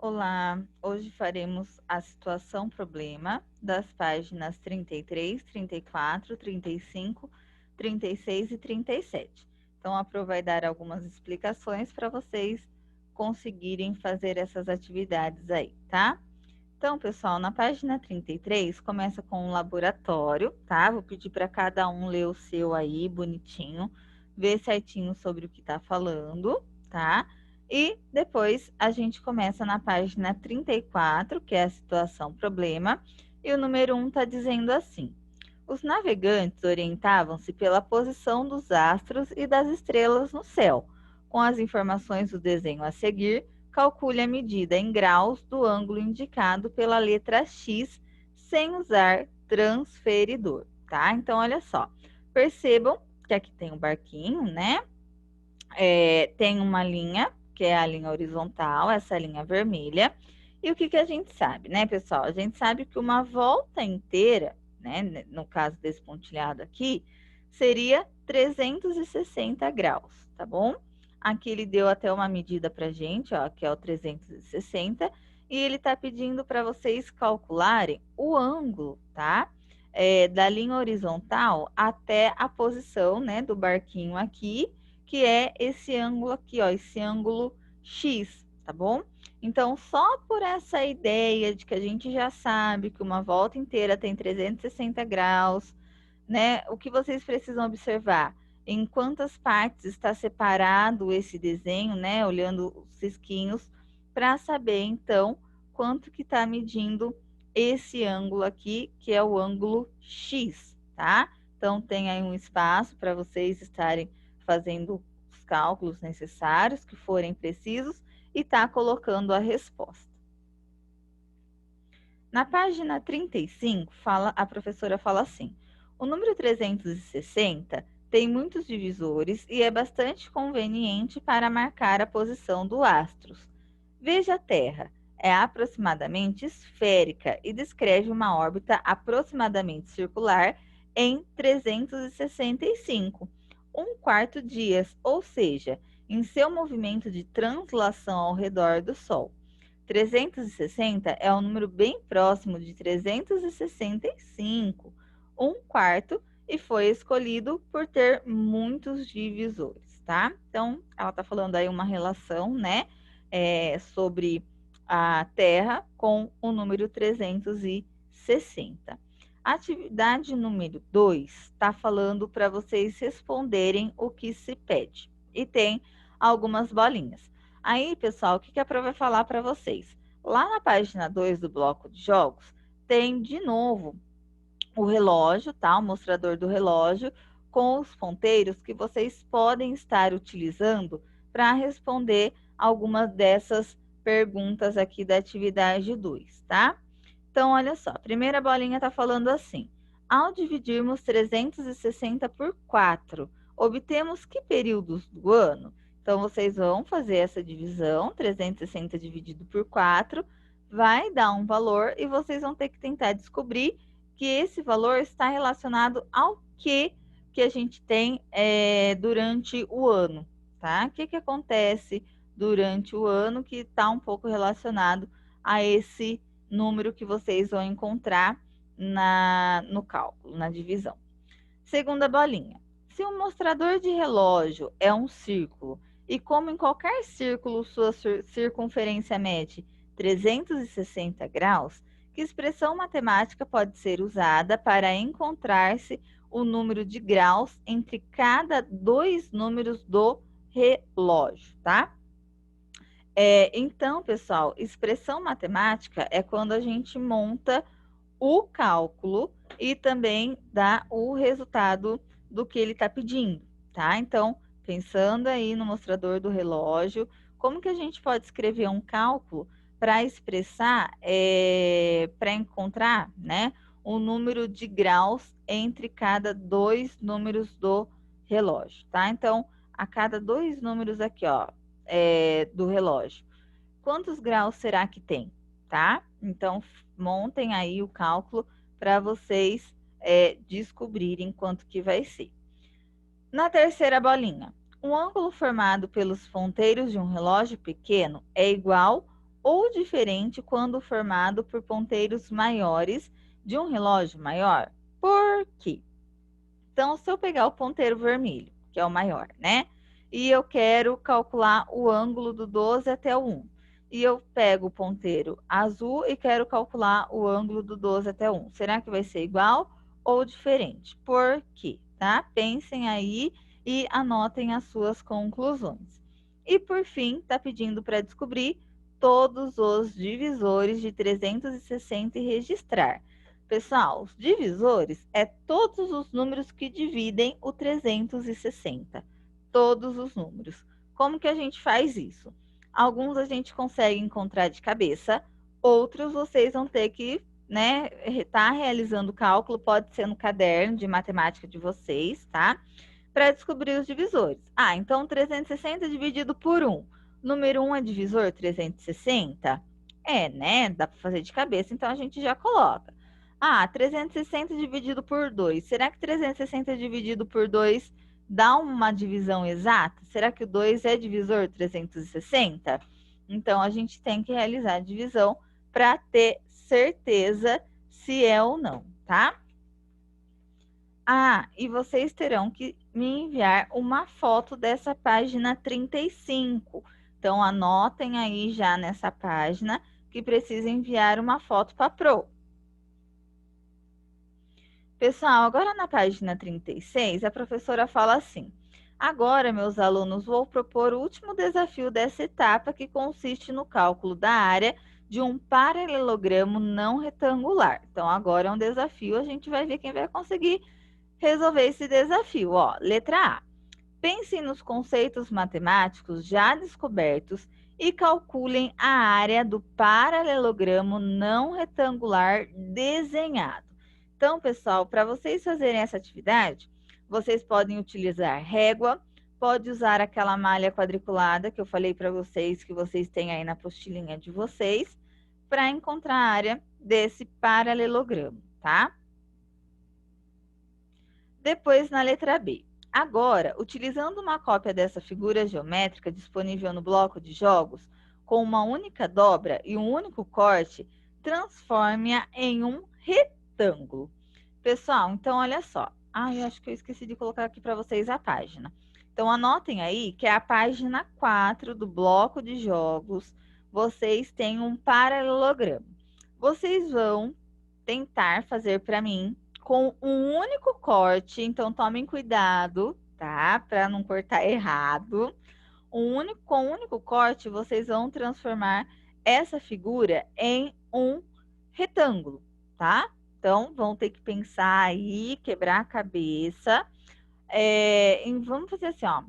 Olá, hoje faremos a situação problema das páginas 33, 34, 35, 36 e 37. Então, a Pro vai dar algumas explicações para vocês conseguirem fazer essas atividades aí, tá? Então, pessoal, na página 33 começa com um laboratório, tá? Vou pedir para cada um ler o seu aí, bonitinho, ver certinho sobre o que está falando, tá? E depois a gente começa na página 34, que é a situação problema, e o número 1 está dizendo assim: os navegantes orientavam-se pela posição dos astros e das estrelas no céu. Com as informações do desenho a seguir, calcule a medida em graus do ângulo indicado pela letra X sem usar transferidor, tá? Então, olha só. Percebam que aqui tem um barquinho, né? Tem uma linha, que é a linha horizontal, essa linha vermelha. E o que a gente sabe, né, pessoal? A gente sabe que uma volta inteira, né, no caso desse pontilhado aqui, seria 360 graus, tá bom? Aqui ele deu até uma medida pra gente, ó, que é o 360, e ele tá pedindo para vocês calcularem o ângulo, tá? Da linha horizontal até a posição, né, do barquinho aqui, que é esse ângulo aqui, ó, esse ângulo X, tá bom? Então, só por essa ideia de que a gente já sabe que uma volta inteira tem 360 graus, né? O que vocês precisam observar? Em quantas partes está separado esse desenho, né? Olhando os risquinhos, para saber, então, quanto que está medindo esse ângulo aqui, que é o ângulo X, tá? Então, tem aí um espaço para vocês estarem fazendo os cálculos necessários, que forem precisos, e tá colocando a resposta. Na página 35, a professora fala assim: o número 360 tem muitos divisores e é bastante conveniente para marcar a posição do astros. Veja a Terra, é aproximadamente esférica e descreve uma órbita aproximadamente circular em 365, um quarto dias, ou seja, em seu movimento de translação ao redor do Sol. 360 é um número bem próximo de 365, um quarto, e foi escolhido por ter muitos divisores, tá? Então, ela está falando aí uma relação, né, sobre a Terra com o número 360. Atividade número 2 está falando para vocês responderem o que se pede. E tem algumas bolinhas. Aí, pessoal, o que a Pro vai falar para vocês? Lá na página 2 do bloco de jogos, tem de novo o relógio, tá? O mostrador do relógio com os ponteiros que vocês podem estar utilizando para responder algumas dessas perguntas aqui da atividade 2, tá? Então, olha só, a primeira bolinha está falando assim: ao dividirmos 360 por 4, obtemos que períodos do ano? Então, vocês vão fazer essa divisão, 360 dividido por 4, vai dar um valor e vocês vão ter que tentar descobrir que esse valor está relacionado ao que a gente tem durante o ano, tá? O que acontece durante o ano que está um pouco relacionado a esse número que vocês vão encontrar no cálculo, na divisão. Segunda bolinha. Se um mostrador de relógio é um círculo e como em qualquer círculo sua circunferência mede 360 graus, que expressão matemática pode ser usada para encontrar-se o número de graus entre cada dois números do relógio, tá? Então, pessoal, expressão matemática é quando a gente monta o cálculo e também dá o resultado do que ele está pedindo, tá? Então, pensando aí no mostrador do relógio, como que a gente pode escrever um cálculo para expressar, para encontrar, né, o número de graus entre cada dois números do relógio, tá? Então, a cada dois números aqui, ó, do relógio, quantos graus será que tem, tá? Então, montem aí o cálculo para vocês descobrirem quanto que vai ser. Na terceira bolinha, um ângulo formado pelos ponteiros de um relógio pequeno é igual ou diferente quando formado por ponteiros maiores de um relógio maior? Por quê? Então, se eu pegar o ponteiro vermelho, que é o maior, né? E eu quero calcular o ângulo do 12 até o 1. E eu pego o ponteiro azul e quero calcular o ângulo do 12 até o 1. Será que vai ser igual ou diferente? Por quê? Tá? Pensem aí e anotem as suas conclusões. E por fim, está pedindo para descobrir todos os divisores de 360 e registrar. Pessoal, os divisores é todos os números que dividem o 360. Todos os números. Como que a gente faz isso? Alguns a gente consegue encontrar de cabeça, outros vocês vão ter que, né, tá realizando o cálculo, pode ser no caderno de matemática de vocês, tá? Para descobrir os divisores. Ah, então 360 dividido por 1. Número 1 é divisor 360? É, né? Dá para fazer de cabeça, então a gente já coloca. Ah, 360 dividido por 2. Será que 360 dividido por 2 dá uma divisão exata? Será que o 2 é divisor 360? Então, a gente tem que realizar a divisão para ter certeza se é ou não, tá? Ah, e vocês terão que me enviar uma foto dessa página 35. Então, anotem aí já nessa página que precisa enviar uma foto para a Pro. Pessoal, agora na página 36, a professora fala assim: agora, meus alunos, vou propor o último desafio dessa etapa, que consiste no cálculo da área de um paralelogramo não retangular. Então, agora é um desafio, a gente vai ver quem vai conseguir resolver esse desafio. Ó, letra A. Pensem nos conceitos matemáticos já descobertos e calculem a área do paralelogramo não retangular desenhado. Então, pessoal, para vocês fazerem essa atividade, vocês podem utilizar régua, pode usar aquela malha quadriculada que eu falei para vocês, que vocês têm aí na apostilinha de vocês, para encontrar a área desse paralelogramo, tá? Depois, na letra B. Agora, utilizando uma cópia dessa figura geométrica disponível no bloco de jogos, com uma única dobra e um único corte, transforme-a em um retângulo. Pessoal, então olha só. Ah, eu acho que eu esqueci de colocar aqui para vocês a página. Então, anotem aí que é a página 4 do bloco de jogos. Vocês têm um paralelogramo. Vocês vão tentar fazer para mim com um único corte, então tomem cuidado, tá? Para não cortar errado. Com um único corte, vocês vão transformar essa figura em um retângulo, tá? Então, vão ter que pensar aí, quebrar a cabeça. Vamos fazer assim, ó.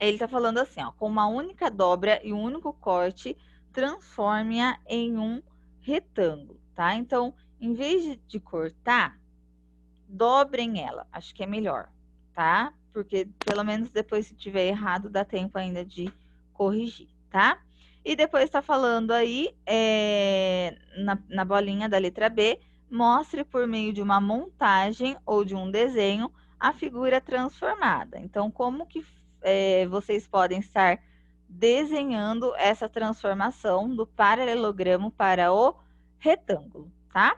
Ele está falando assim, ó, com uma única dobra e um único corte, transforme-a em um retângulo, tá? Então, em vez de cortar, dobrem ela. Acho que é melhor, tá? Porque pelo menos depois, se tiver errado, dá tempo ainda de corrigir, tá? E depois está falando aí, na bolinha da letra B, mostre por meio de uma montagem ou de um desenho a figura transformada. Então, como que vocês podem estar desenhando essa transformação do paralelogramo para o retângulo, tá?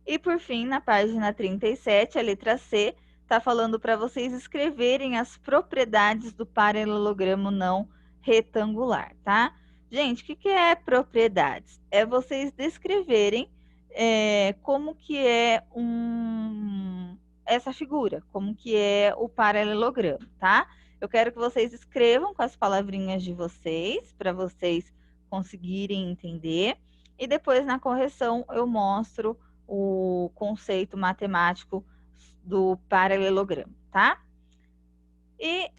E por fim, na página 37, a letra C, está falando para vocês escreverem as propriedades do paralelogramo não retangular, tá? Gente, o que é propriedades? É vocês descreverem como que é essa figura, como que é o paralelogramo, tá? Eu quero que vocês escrevam com as palavrinhas de vocês, para vocês conseguirem entender. E depois, na correção, eu mostro o conceito matemático do paralelogramo, tá? E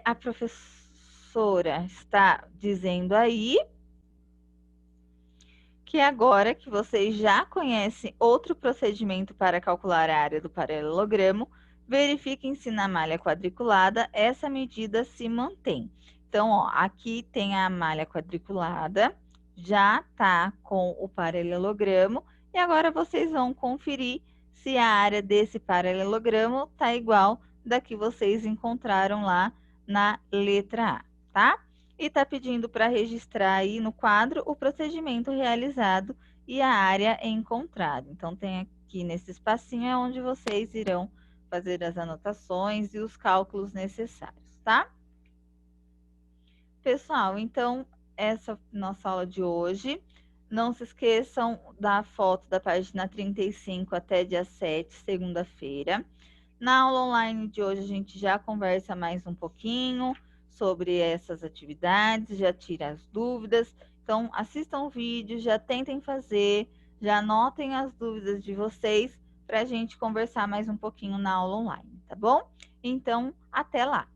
a professora está dizendo aí que agora que vocês já conhecem outro procedimento para calcular a área do paralelogramo, verifiquem se na malha quadriculada essa medida se mantém. Então, ó, aqui tem a malha quadriculada, já está com o paralelogramo, e agora vocês vão conferir se a área desse paralelogramo está igual da que vocês encontraram lá na letra A, tá? E está pedindo para registrar aí no quadro o procedimento realizado e a área encontrada. Então, tem aqui nesse espacinho é onde vocês irão fazer as anotações e os cálculos necessários, tá? Pessoal, então, essa nossa aula de hoje. Não se esqueçam da foto da página 35 até dia 7, segunda-feira. Na aula online de hoje, a gente já conversa mais um pouquinho sobre essas atividades, já tira as dúvidas. Então, assistam o vídeo, já tentem fazer, já anotem as dúvidas de vocês para a gente conversar mais um pouquinho na aula online, tá bom? Então, até lá!